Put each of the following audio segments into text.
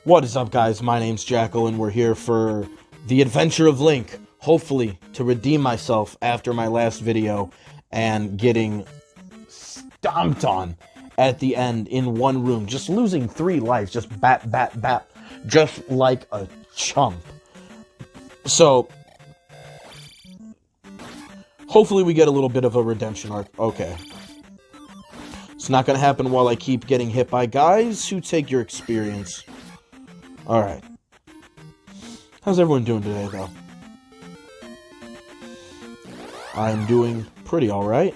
What is up, guys? My name's Jackal, and we're here for the adventure of Link. Hopefully, to redeem myself after my last video and getting stomped on at the end in one room. Just losing 3 lives. Just bat. Just like a chump. So, hopefully we get a little bit of a redemption arc. Okay. It's not going to happen while I keep getting hit by guys who take your experience. Alright. How's everyone doing today, though? I'm doing pretty alright.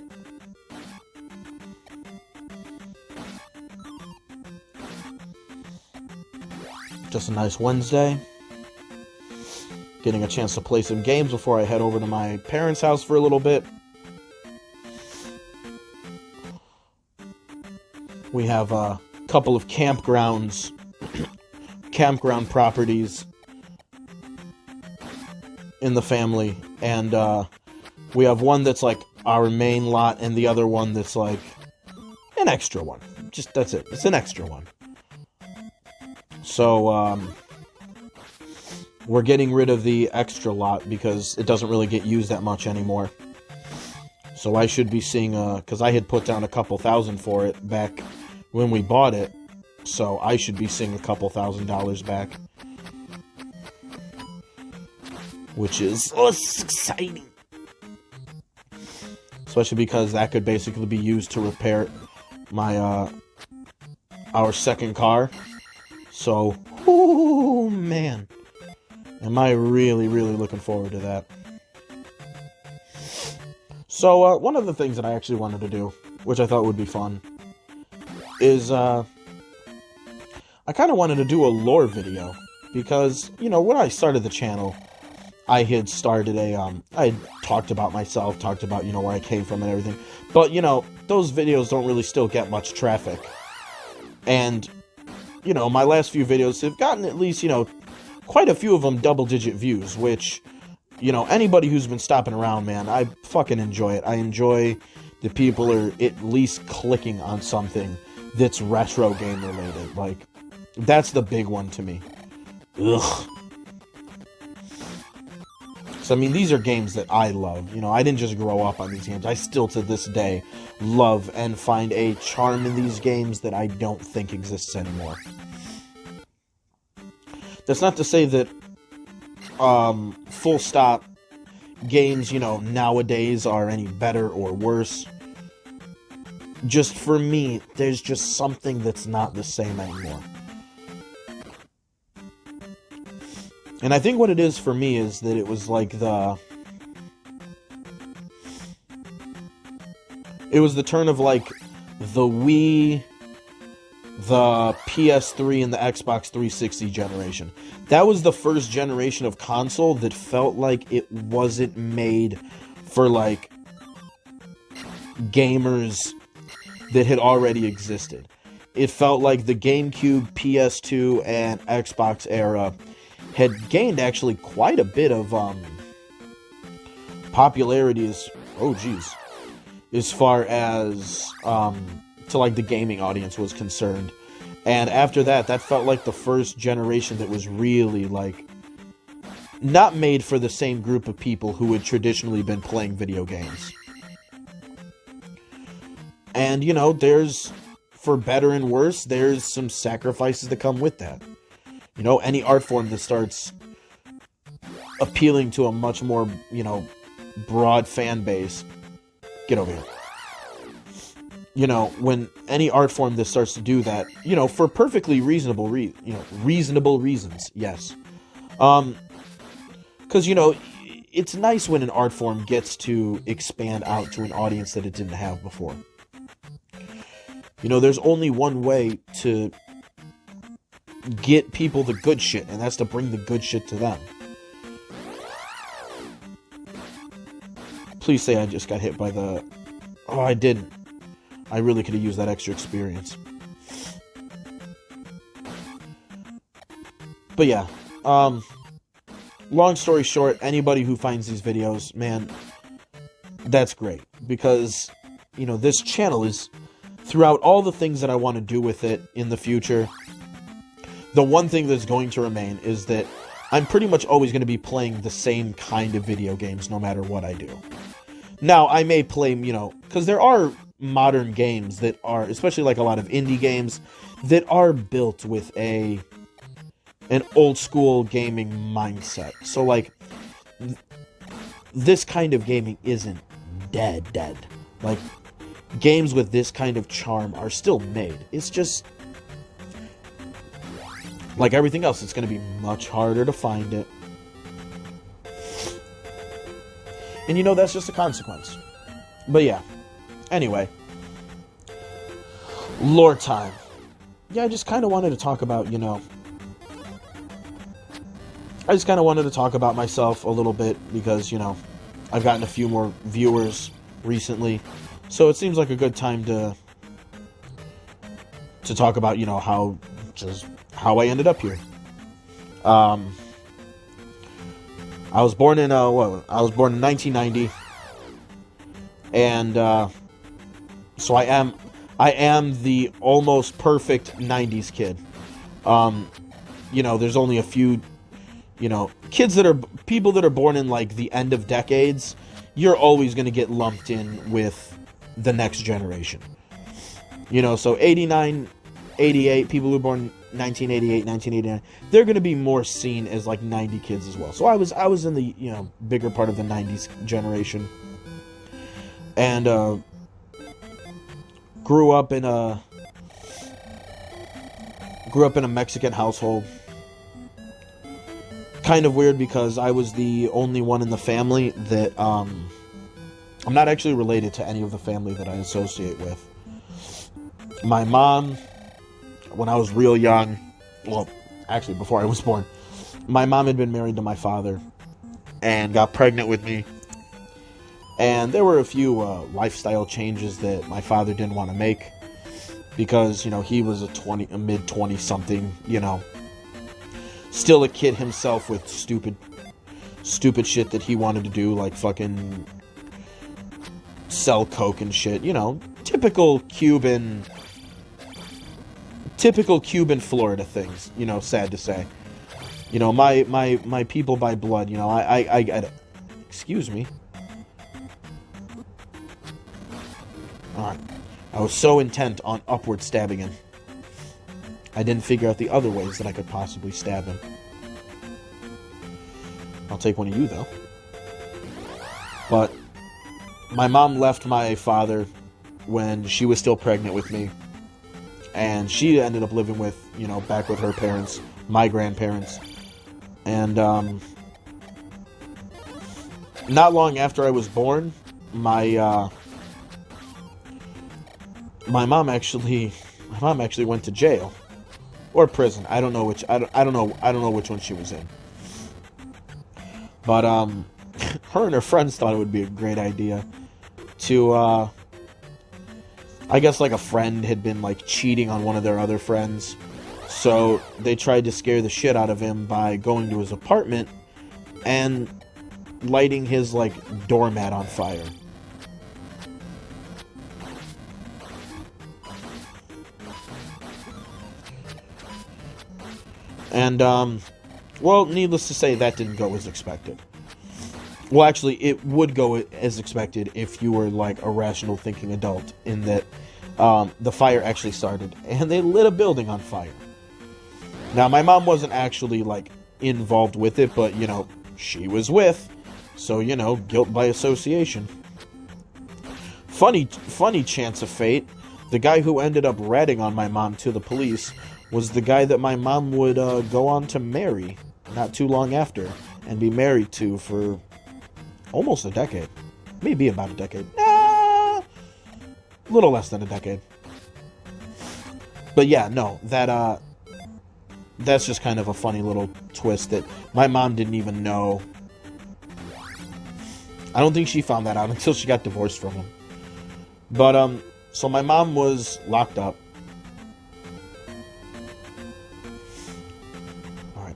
Just a nice Wednesday. Getting a chance to play some games before I head over to my parents' house for a little bit. We have a couple of campground properties in the family, and we have one that's like our main lot and the other one that's like an extra one. Just that's it. It's an extra one. So we're getting rid of the extra lot because it doesn't really get used that much anymore. So I should be seeing because I had put down a couple thousand for it back when we bought it. So I should be seeing a couple $1,000s back. Which is exciting. Especially because that could basically be used to repair my, our second car. So, oh man. Am I really looking forward to that. So, one of the things that I actually wanted to do, which I thought would be fun, is, I kind of wanted to do a lore video, because, you know, when I started the channel, I had started I had talked about myself, talked about, you know, where I came from and everything, but, you know, those videos don't really still get much traffic, and, you know, my last few videos have gotten at least, you know, quite a few of them double-digit views, which, you know, anybody who's been stopping around, man, I fucking enjoy it. I enjoy the people are at least clicking on something that's retro game related, like, that's the big one to me. Ugh. So, I mean, these are games that I love. You know, I didn't just grow up on these games. I still, to this day, love and find a charm in these games that I don't think exists anymore. That's not to say that, full stop, games, you know, nowadays are any better or worse. Just for me, there's just something that's not the same anymore. And I think what it is for me is that it was like it was the turn of like the Wii, the PS3, and the Xbox 360 generation. That was the first generation of console that felt like it wasn't made for like gamers that had already existed. It felt like the GameCube, PS2, and Xbox era had gained actually quite a bit of popularity as far as to like the gaming audience was concerned. And after that, that felt like the first generation that was really like not made for the same group of people who had traditionally been playing video games. And you know, there's, for better and worse, there's some sacrifices that come with that. You know, any art form that starts appealing to a much more, you know, broad fan base. Get over here. You know, when any art form that starts to do that, you know, for perfectly reasonable reasons, yes. Because, you know, it's nice when an art form gets to expand out to an audience that it didn't have before. You know, there's only one way to get people the good shit, and that's to bring the good shit to them. Please say I just got hit by the... Oh, I didn't. I really could have used that extra experience. But yeah, long story short, anybody who finds these videos, man, that's great. Because, you know, this channel is, throughout all the things that I want to do with it in the future, the one thing that's going to remain is that I'm pretty much always going to be playing the same kind of video games no matter what I do. Now, I may play, you know, because there are modern games that are, especially like a lot of indie games, that are built with an old school gaming mindset. So, like, this kind of gaming isn't dead. Like, games with this kind of charm are still made. It's just, like everything else, it's going to be much harder to find it. And you know, that's just a consequence. But yeah. Anyway. Lore time. Yeah, I just kind of wanted to talk about, you know, I just kind of wanted to talk about myself a little bit because, you know, I've gotten a few more viewers recently. So it seems like a good time to talk about, you know, how I ended up here. I was born in 1990, and so I am the almost perfect 90s kid. You know, there's only a few, you know, people that are born in like the end of decades. You're always going to get lumped in with the next generation. You know, so 89, 88, people who were born 1988, 1989, they're going to be more seen as like 90 kids as well. So I was in the, you know, bigger part of the 90s generation. And grew up in a Mexican household. Kind of weird because I was the only one in the family that I'm not actually related to any of the family that I associate with. My mom, when I was real young, well, actually before I was born, my mom had been married to my father and got pregnant with me. And there were a few lifestyle changes that my father didn't want to make because, you know, he was a mid-20 something, you know, still a kid himself with stupid shit that he wanted to do, like fucking sell coke and shit, you know, typical Cuban Florida things, you know, sad to say. You know, my people by blood, you know, I excuse me. Alright. I was so intent on upward stabbing him. I didn't figure out the other ways that I could possibly stab him. I'll take one of you, though. But my mom left my father when she was still pregnant with me. And she ended up living with, you know, back with her parents, my grandparents. And, not long after I was born, my mom actually went to jail. Or prison. I don't know which, I don't know which one she was in. But, her and her friends thought it would be a great idea to, I guess like a friend had been like cheating on one of their other friends. So they tried to scare the shit out of him by going to his apartment and lighting his like doormat on fire. And, well, needless to say, that didn't go as expected. Well, actually, it would go as expected if you were, like, a rational thinking adult, in that, the fire actually started, and they lit a building on fire. Now, my mom wasn't actually, like, involved with it, but, you know, she was with, so, you know, guilt by association. Funny chance of fate, the guy who ended up ratting on my mom to the police was the guy that my mom would go on to marry not too long after, and be married to for almost a decade. Maybe about a decade. A little less than a decade. But yeah, no, that's just kind of a funny little twist that my mom didn't even know. I don't think she found that out until she got divorced from him. But, so my mom was locked up.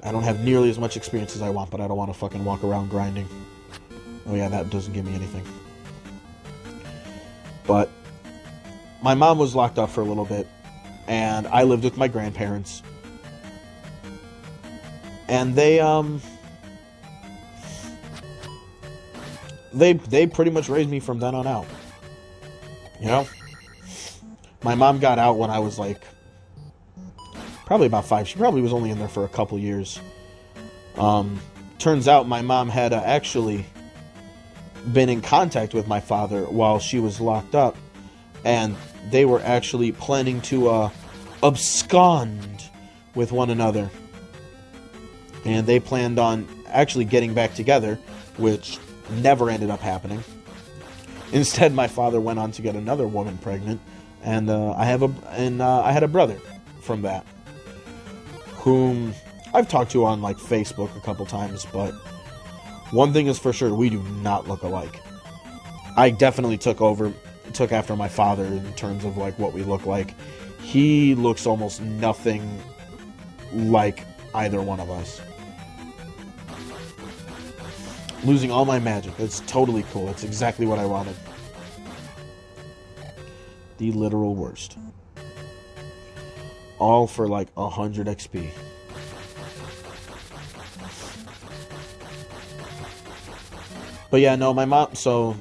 I don't have nearly as much experience as I want, but I don't want to fucking walk around grinding. Oh yeah, that doesn't give me anything. But my mom was locked up for a little bit, and I lived with my grandparents. And they pretty much raised me from then on out. You know? My mom got out when I was like probably about 5. She probably was only in there for a couple years. Turns out my mom had actually been in contact with my father while she was locked up, and they were actually planning to abscond with one another. And they planned on actually getting back together, which never ended up happening. Instead, my father went on to get another woman pregnant, and I had a brother from that, whom I've talked to on like Facebook a couple times. But one thing is for sure, we do not look alike. I definitely took after my father in terms of like what we look like. He looks almost nothing like either one of us. Losing all my magic. It's totally cool. It's exactly what I wanted. The literal worst. All for like 100 XP. But yeah, no, my mom, so,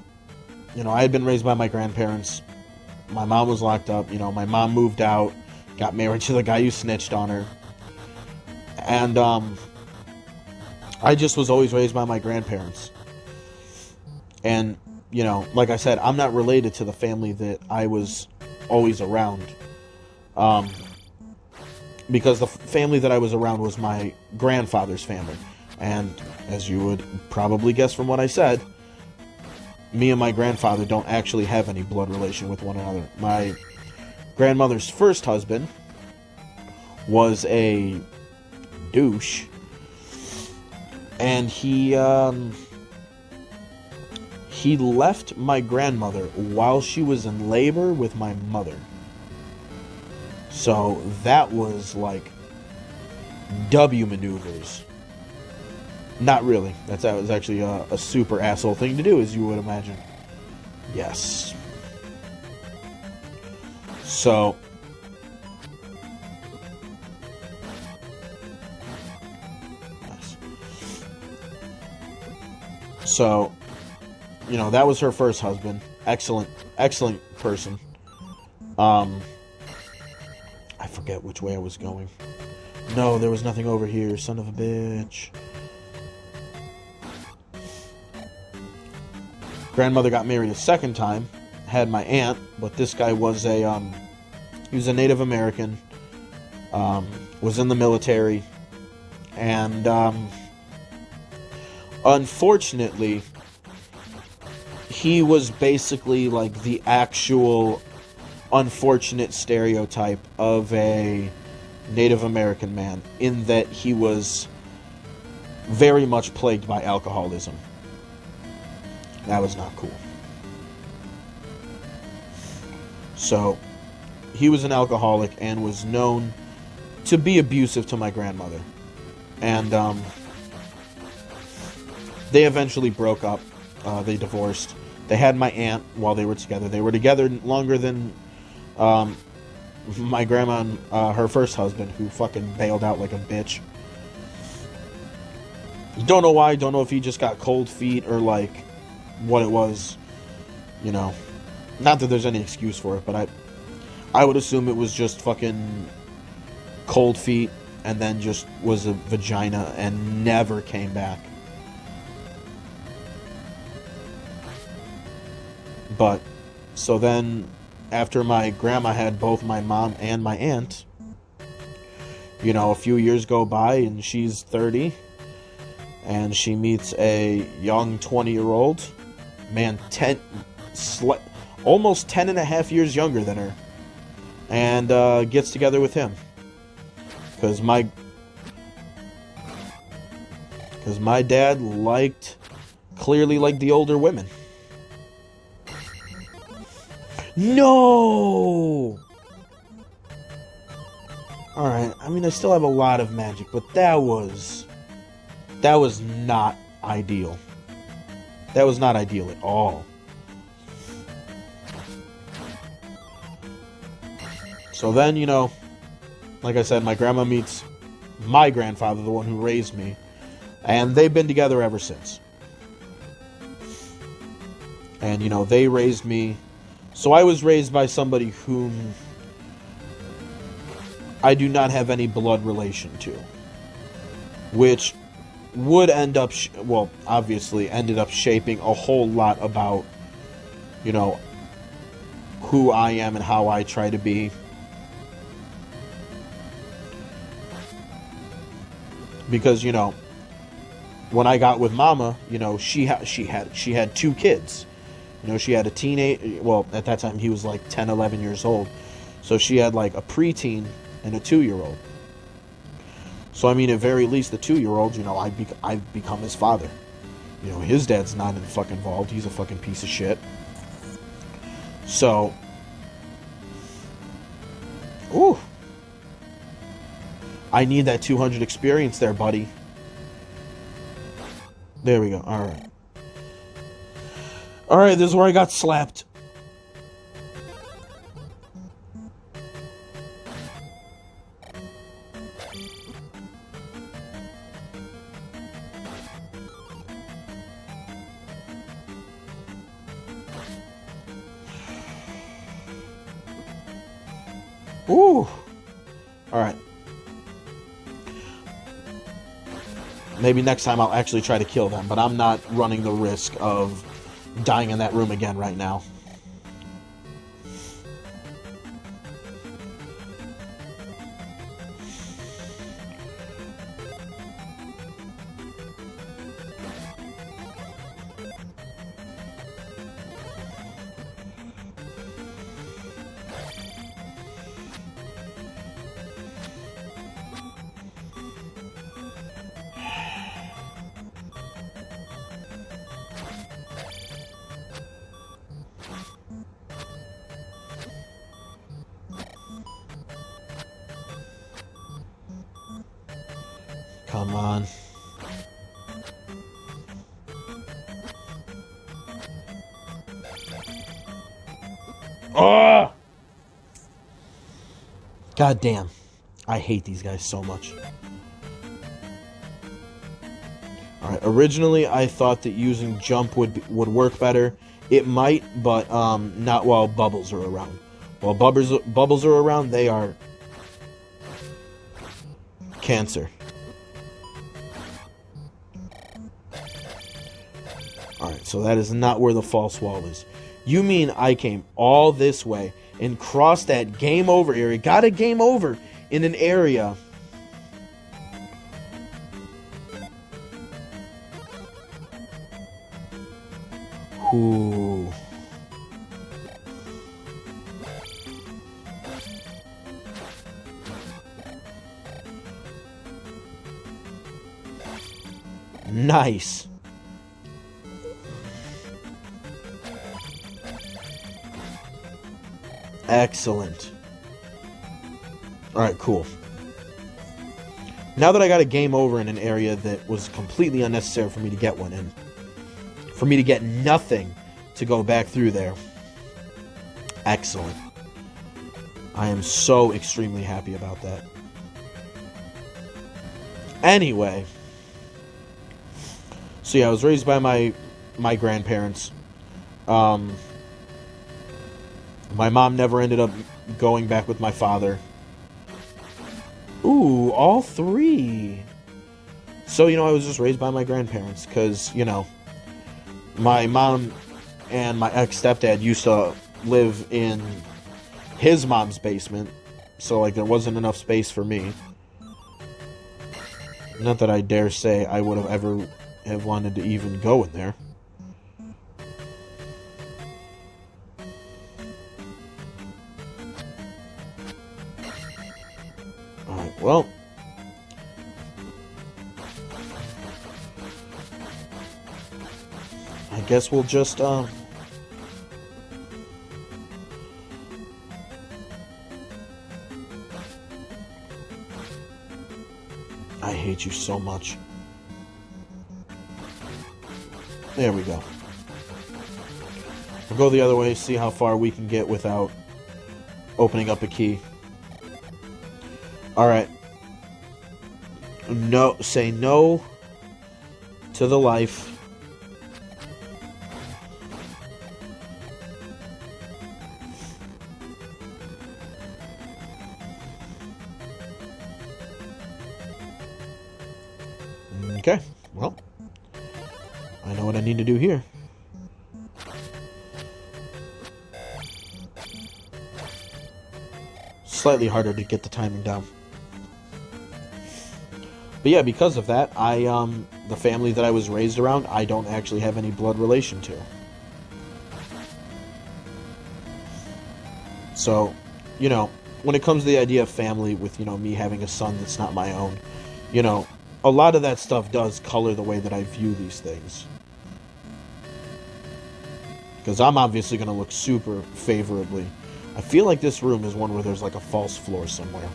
you know, I had been raised by my grandparents. My mom was locked up. You know, my mom moved out, got married to the guy who snitched on her. And, I just was always raised by my grandparents. And, you know, like I said, I'm not related to the family that I was always around. Because the family that I was around was my grandfather's family. And as you would probably guess from what I said, me and my grandfather don't actually have any blood relation with one another. My grandmother's first husband was a douche. And he left my grandmother while she was in labor with my mother. So that was like W maneuvers. Not really. That was actually a super asshole thing to do, as you would imagine. Yes. So So, you know, that was her first husband. Excellent person. I forget which way I was going. No, there was nothing over here, son of a bitch. Grandmother got married a second time, had my aunt, but this guy was he was a Native American, was in the military, and, unfortunately, he was basically like the actual unfortunate stereotype of a Native American man, in that he was very much plagued by alcoholism. That was not cool. So, he was an alcoholic and was known to be abusive to my grandmother. And, they eventually broke up. They divorced. They had my aunt while they were together. They were together longer than my grandma and her first husband, who fucking bailed out like a bitch. Don't know why. Don't know if he just got cold feet or like what it was. You know, not that there's any excuse for it, but I would assume it was just fucking cold feet, and then just was a vagina and never came back. But, so then, after my grandma had both my mom and my aunt, you know, a few years go by and she's 30, and she meets a young 20-year-old, man, almost 10 and a half years younger than her, and gets together with him. Because my dad clearly liked the older women. No! Alright, I mean, I still have a lot of magic, but that was not ideal. That was not ideal at all. So then, you know, like I said, my grandma meets my grandfather, the one who raised me. And they've been together ever since. And, you know, they raised me. So I was raised by somebody whom I do not have any blood relation to. Which would end up, well, obviously ended up shaping a whole lot about, you know, who I am and how I try to be. Because, you know, when I got with Mama, you know, she had 2 kids. You know, she had a teenage, well, at that time he was like 10, 11 years old. So she had like a preteen and a 2-year-old. So I mean, at very least the 2-year-old, you know, I've become his father. You know, his dad's not involved. He's a fucking piece of shit. So, ooh, I need that 200 experience there, buddy. There we go. Alright. Alright, this is where I got slapped. Ooh. Alright. Maybe next time I'll actually try to kill them, but I'm not running the risk of dying in that room again right now. Come on. Oh! God damn. I hate these guys so much. Alright, originally I thought that using jump would work better. It might, but not while bubbles are around. While bubbles are around, they are cancer. Alright, so that is not where the false wall is. You mean I came all this way and crossed that game over area, got a game over in an area Ooh. Nice. Excellent. Alright, cool. Now that I got a game over in an area that was completely unnecessary for me to get one in, for me to get nothing to go back through there. Excellent. I am so extremely happy about that. Anyway. So yeah, I was raised by my grandparents. My mom never ended up going back with my father. Ooh, all three. So, you know, I was just raised by my grandparents because, you know, my mom and my ex-stepdad used to live in his mom's basement. So, like, there wasn't enough space for me. Not that I dare say I would have ever have wanted to even go in there. Alright, well. I guess we'll just, I hate you so much. There we go. We'll go the other way, see how far we can get without opening up a key. Alright. No, say no to the life. Okay, well, I know what I need to do here. Slightly harder to get the timing down. But yeah, because of that, the family that I was raised around, I don't actually have any blood relation to. So, you know, when it comes to the idea of family with, you know, me having a son that's not my own, you know, a lot of that stuff does color the way that I view these things. Because I'm obviously going to look super favorably. I feel like this room is one where there's like a false floor somewhere.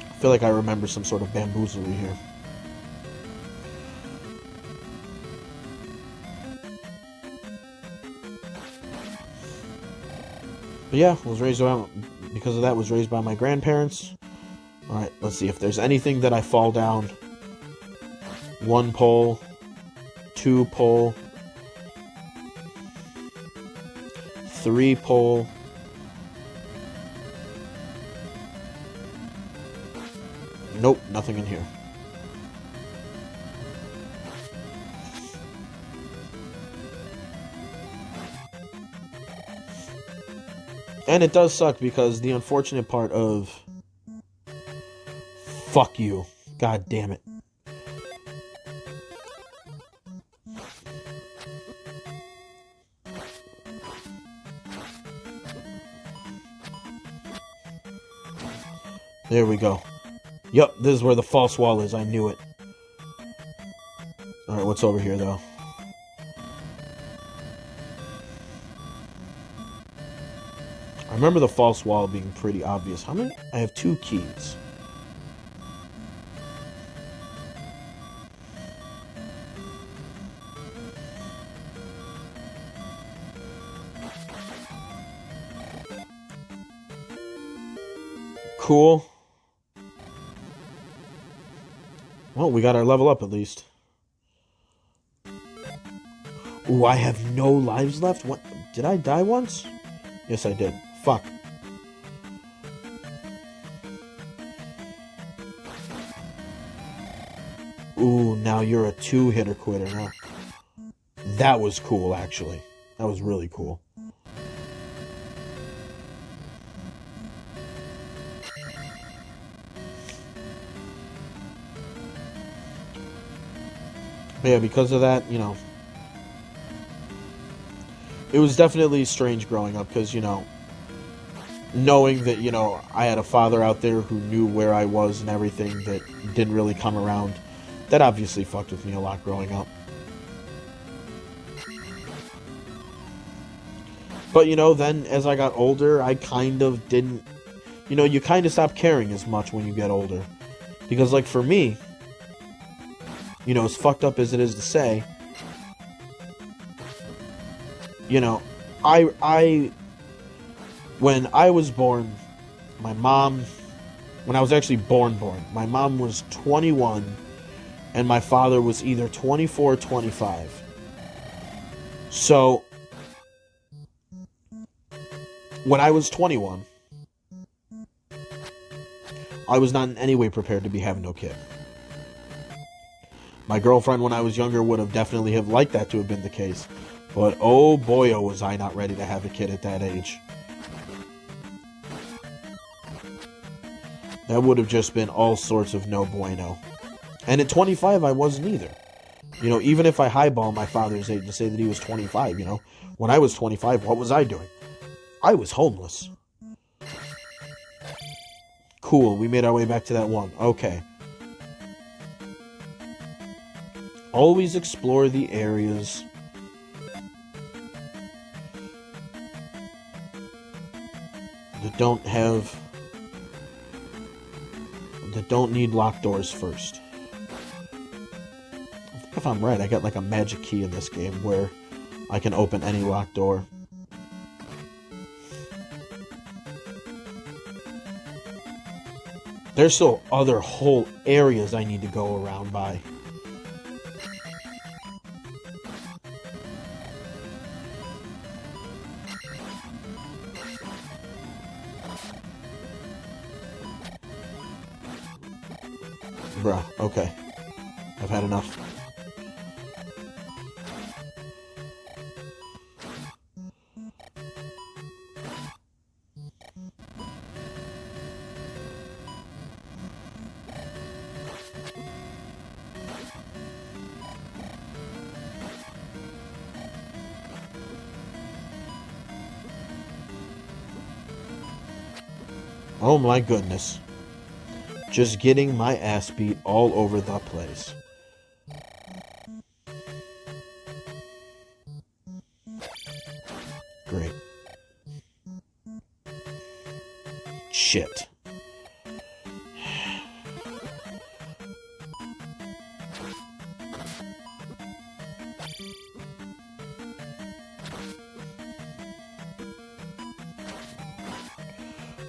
I feel like I remember some sort of bamboozlery here. But yeah, was raised around, because of that, was raised by my grandparents. Alright, let's see if there's anything that I fall down. 1 pole, 2 pole, 3 pole. Nope, nothing in here. And it does suck because the unfortunate part of... Fuck you. God damn it. There we go. Yup, this is where the false wall is. I knew it. Alright, what's over here, though? I remember the false wall being pretty obvious. How many? I have 2 keys. Cool. Well, we got our level up at least. Ooh, I have no lives left? What? Did I die once? Yes, I did. Fuck. Ooh, now you're a 2-hitter quitter, huh? That was cool, actually. That was really cool. But yeah, because of that, you know, it was definitely strange growing up because, you know, knowing that, you know, I had a father out there who knew where I was and everything that didn't really come around, that obviously fucked with me a lot growing up. But, you know, then as I got older, I kind of didn't, you know, you kind of stop caring as much when you get older. Because, like, for me, you know, as fucked up as it is to say, you know, when I was born, my mom, when I was actually born, my mom was 21, and my father was either 24 or 25. So, when I was 21, I was not in any way prepared to be having no kid. My girlfriend, when I was younger, would have definitely have liked that to have been the case. But oh boy, oh was I not ready to have a kid at that age. That would have just been all sorts of no bueno. And at 25, I wasn't either. You know, even if I highball my father's age to say that he was 25, you know, when I was 25, what was I doing? I was homeless. Cool, we made our way back to that one. Okay. Always explore the areas that don't need locked doors first. I think if I'm right, I got like a magic key in this game where I can open any locked door. There's still other whole areas I need to go around by. Bruh, okay. I've had enough. Oh my goodness. Just getting my ass beat all over the place. Great. Shit.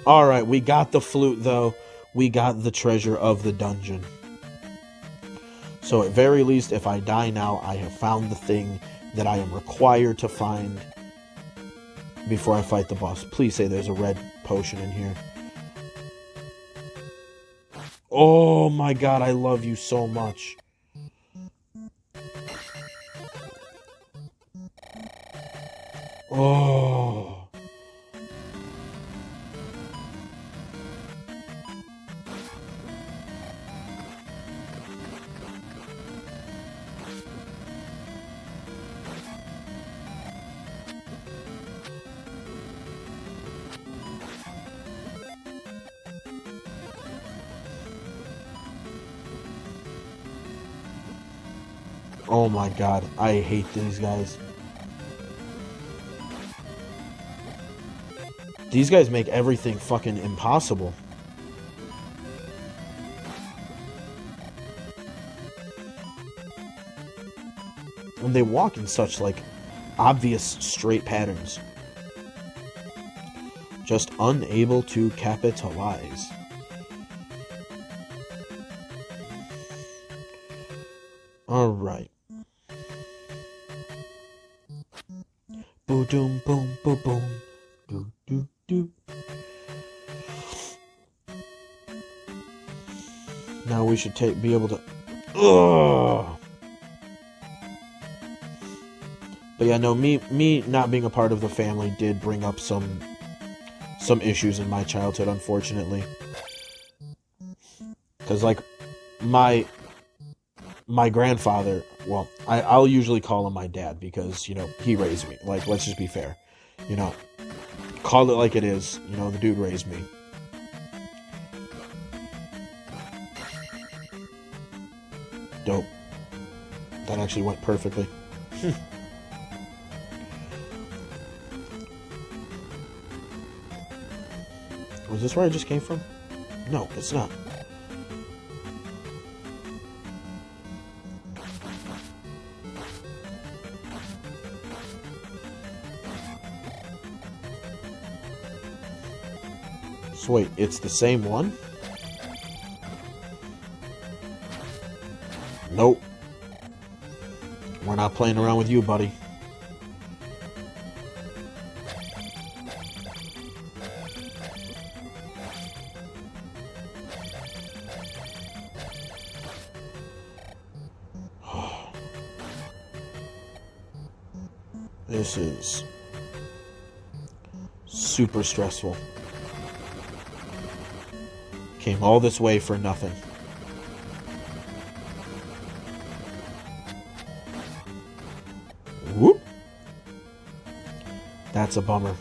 Alright, we got the flute though. We got the treasure of the dungeon. So at very least, if I die now, I have found the thing that I am required to find before I fight the boss. Please say there's a red potion in here. Oh my god, I love you so much. Oh. Oh my god, I hate these guys. These guys make everything fucking impossible. And they walk in such, like, obvious straight patterns. Just unable to capitalize. Alright. Boom, boom, boom, boom. Do, do, do. Now we should be able to... Ugh! But yeah, no, me not being a part of the family did bring up some issues in my childhood, unfortunately. Because, like, my grandfather, well, I'll usually call him my dad because, you know, he raised me. Like, let's just be fair. You know, call it like it is. You know, the dude raised me. Dope. That actually went perfectly. Was this where I just came from? No, it's not. So wait, it's the same one? Nope. We're not playing around with you, buddy. This is super stressful. Came all this way for nothing. Whoop. That's a bummer.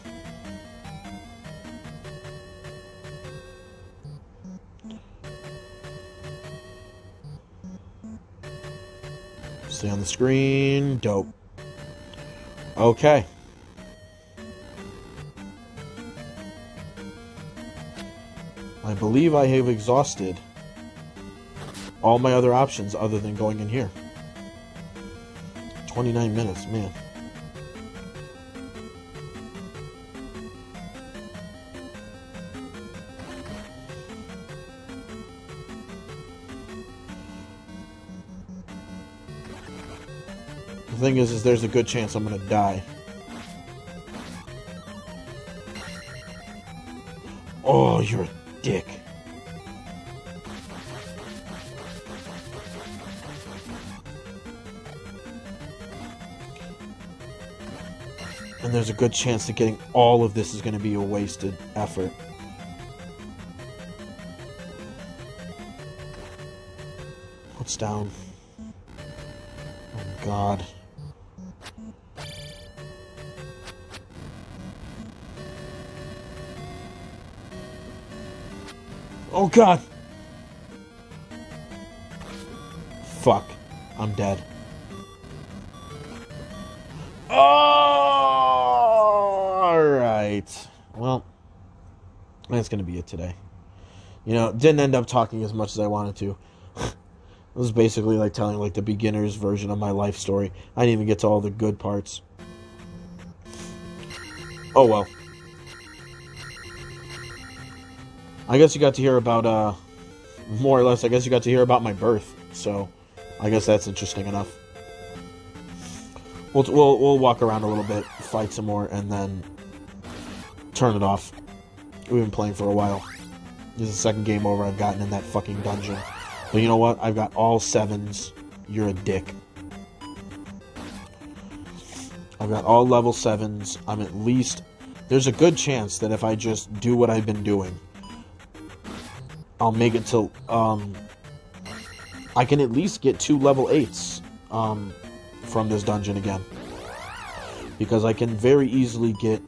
Stay on the screen. Dope. Okay. I believe I have exhausted all my other options other than going in here. 29 minutes, man. The thing is there's a good chance I'm gonna die. Oh, you're a dick. And there's a good chance that getting all of this is going to be a wasted effort. What's down? Oh, God. Oh, God! Fuck. I'm dead. Alright. Well, that's going to be it today. You know, didn't end up talking as much as I wanted to. It was basically like telling like the beginner's version of my life story. I didn't even get to all the good parts. Oh well. I guess you got to hear about, more or less, I guess you got to hear about my birth. So, I guess that's interesting enough. We'll walk around a little bit, fight some more, and then turn it off. We've been playing for a while. This is the second game over I've gotten in that fucking dungeon. But you know what? I've got all 7s. You're a dick. I've got all level 7s. I'm at least... There's a good chance that if I just do what I've been doing, I'll make it till... I can at least get 2 level 8s from this dungeon again. Because I can very easily get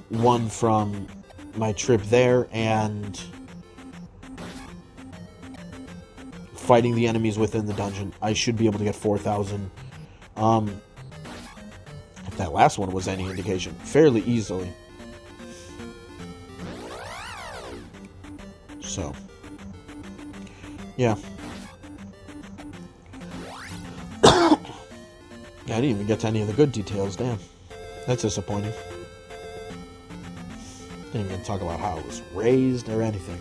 one from my trip there and fighting the enemies within the dungeon. I should be able to get 4,000. If that last one was any indication, fairly easily. So, yeah. I didn't even get to any of the good details, damn. That's disappointing. Didn't even talk about how it was raised or anything.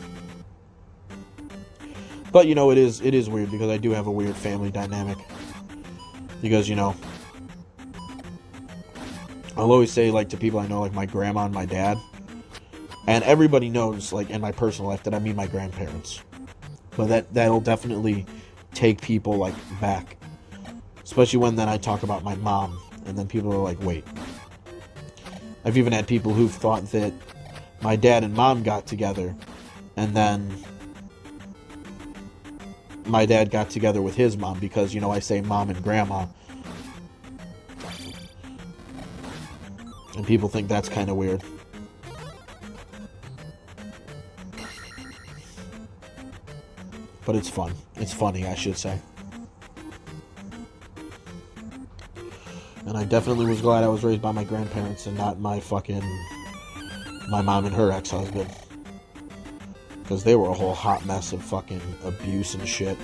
But, you know, it is weird because I do have a weird family dynamic. Because, you know, I'll always say, like, to people I know, like, my grandma and my dad. And everybody knows, like, in my personal life that I mean my grandparents. But that'll definitely take people, like, back. Especially when then I talk about my mom. And then people are like, wait. I've even had people who've thought that my dad and mom got together. And then my dad got together with his mom. Because, you know, I say mom and grandma. And people think that's kind of weird. But it's fun. It's funny, I should say. And I definitely was glad I was raised by my grandparents and not my mom and her ex-husband. Because they were a whole hot mess of fucking abuse and shit.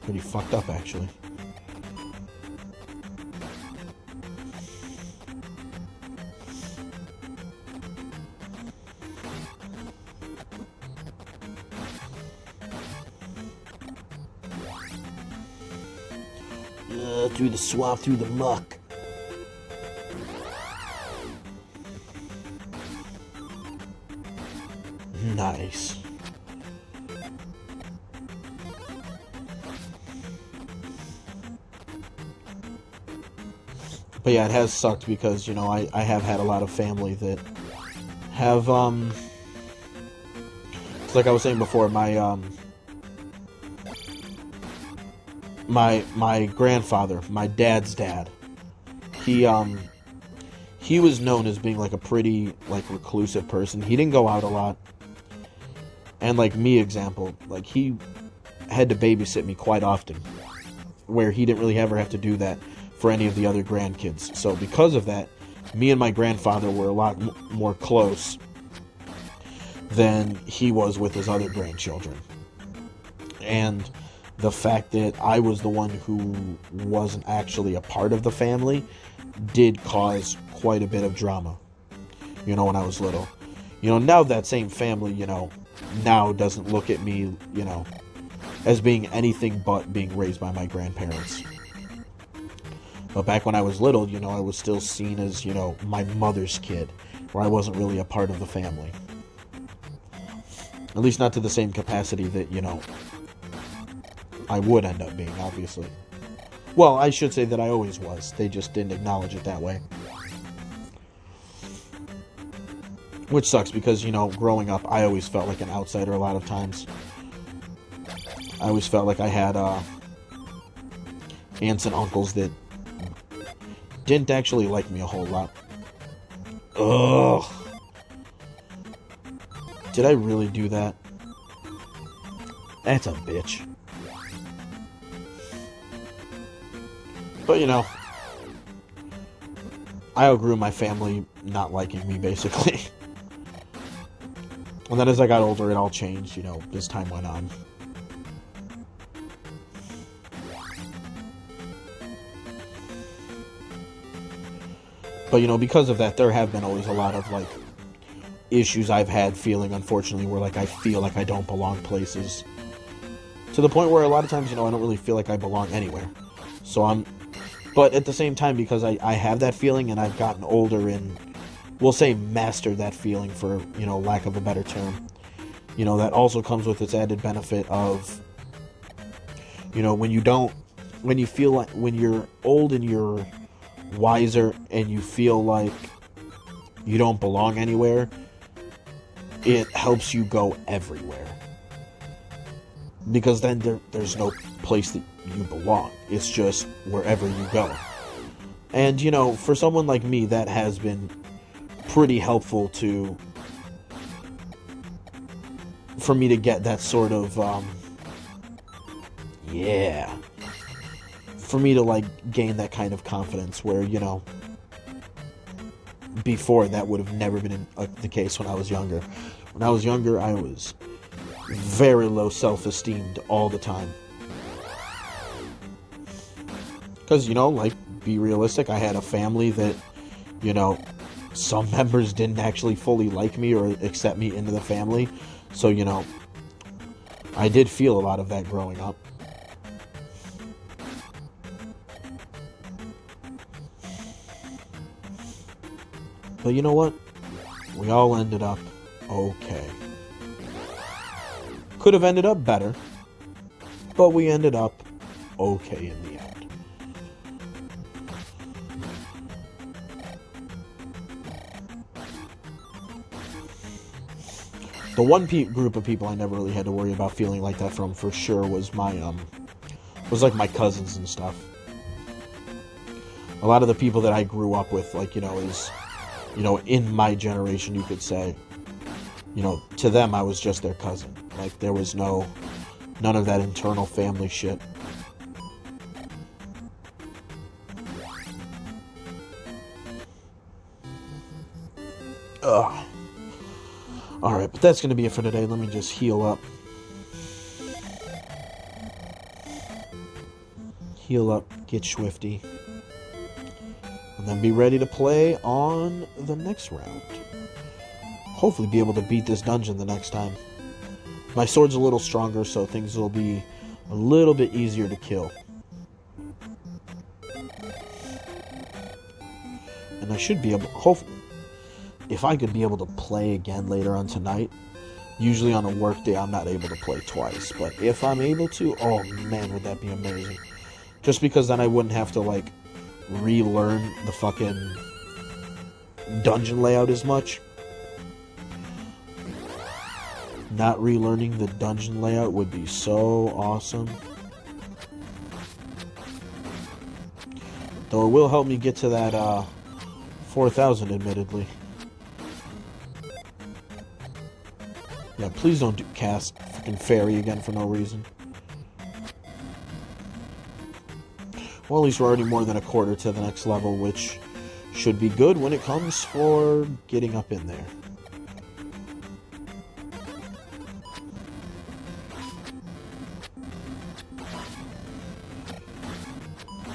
Pretty fucked up, actually. Through the swamp, through the muck. Nice. But yeah, it has sucked because, you know, I have had a lot of family that have, it's like I was saying before, my grandfather, my dad's dad, he was known as being like a pretty like reclusive person. He didn't go out a lot. And like me example, like he had to babysit me quite often, where he didn't really ever have to do that for any of the other grandkids. So because of that, me and my grandfather were a lot more close than he was with his other grandchildren. And the fact that I was the one who wasn't actually a part of the family did cause quite a bit of drama, you know, when I was little. You know, now that same family, you know, now doesn't look at me, you know, as being anything but being raised by my grandparents. But back when I was little, you know, I was still seen as, you know, my mother's kid, where I wasn't really a part of the family. At least not to the same capacity that, you know, I would end up being, obviously. Well, I should say that I always was. They just didn't acknowledge it that way. Which sucks because, you know, growing up, I always felt like an outsider a lot of times. I always felt like I had aunts and uncles that didn't actually like me a whole lot. Ugh. Did I really do that? That's a bitch. But, you know, I outgrew my family not liking me, basically. And then as I got older, it all changed, you know, as time went on. But, you know, because of that, there have been always a lot of, like, issues I've had feeling, unfortunately, where, like, I feel like I don't belong places. To the point where a lot of times, you know, I don't really feel like I belong anywhere. But at the same time, because I have that feeling and I've gotten older and, we'll say, mastered that feeling for, you know, lack of a better term. You know, that also comes with its added benefit of, you know, when you feel like, when you're old and you're wiser and you feel like you don't belong anywhere, it helps you go everywhere. Because then there's no place that you belong. It's just wherever you go. And, you know, for someone like me, that has been pretty helpful for me to get that sort of, for me to, like, gain that kind of confidence where, you know, before that would have never been the case when I was younger. When I was younger, I was very low self-esteem all the time. Because, you know, like, be realistic, I had a family that, you know, some members didn't actually fully like me or accept me into the family. So, you know, I did feel a lot of that growing up. But you know what? We all ended up okay. Could have ended up better, but we ended up okay in the end. The one group of people I never really had to worry about feeling like that from, for sure, was like my cousins and stuff. A lot of the people that I grew up with, like, you know, is, you know, in my generation, you could say, you know, to them, I was just their cousin. Like, there was none of that internal family shit. Ugh. Alright, but that's going to be it for today. Let me just heal up. Heal up, get swifty. And then be ready to play on the next round. Hopefully be able to beat this dungeon the next time. My sword's a little stronger, so things will be a little bit easier to kill. And I should be able, hopefully, if I could be able to play again later on tonight. Usually on a work day, I'm not able to play twice. But if I'm able to, oh man, would that be amazing. Just because then I wouldn't have to, like, relearn the fucking dungeon layout as much. Not relearning the dungeon layout would be so awesome. Though it will help me get to that 4,000, admittedly. Yeah, please don't cast fucking fairy again for no reason. Well, at least we're already more than a quarter to the next level, which should be good when it comes for getting up in there.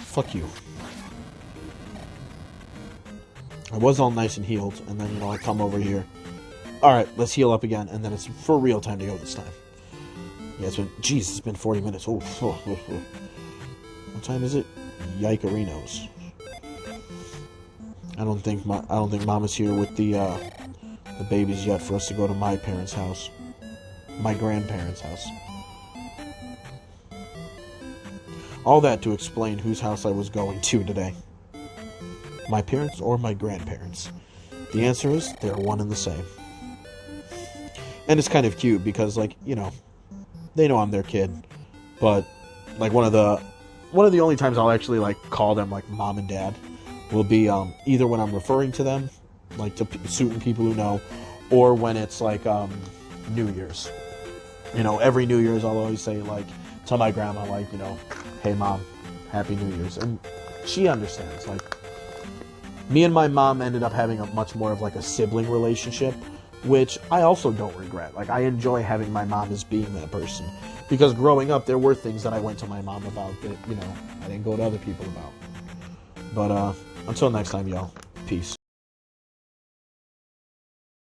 Fuck you. I was all nice and healed, and then, you know, I come over here. Alright, let's heal up again, and then it's for real time to go this time. Yeah, it's been 40 minutes. Oh, what time is it? Yikerinos. I don't think Mom is here with the babies yet for us to go to my parents' house. My grandparents' house. All that to explain whose house I was going to today. My parents or my grandparents? The answer is they're one and the same. And it's kind of cute because, like, you know, they know I'm their kid, but like one of the only times I'll actually like call them like mom and dad will be either when I'm referring to them, like to certain people who know, or when it's like New Year's. You know, every New Year's I'll always say, like, tell my grandma, like, you know, hey mom, happy New Year's, and she understands. Like, me and my mom ended up having a much more of like a sibling relationship, which I also don't regret. Like, I enjoy having my mom as being that person, because growing up there were things that I went to my mom about that, you know, I didn't go to other people about. But until next time, y'all, peace.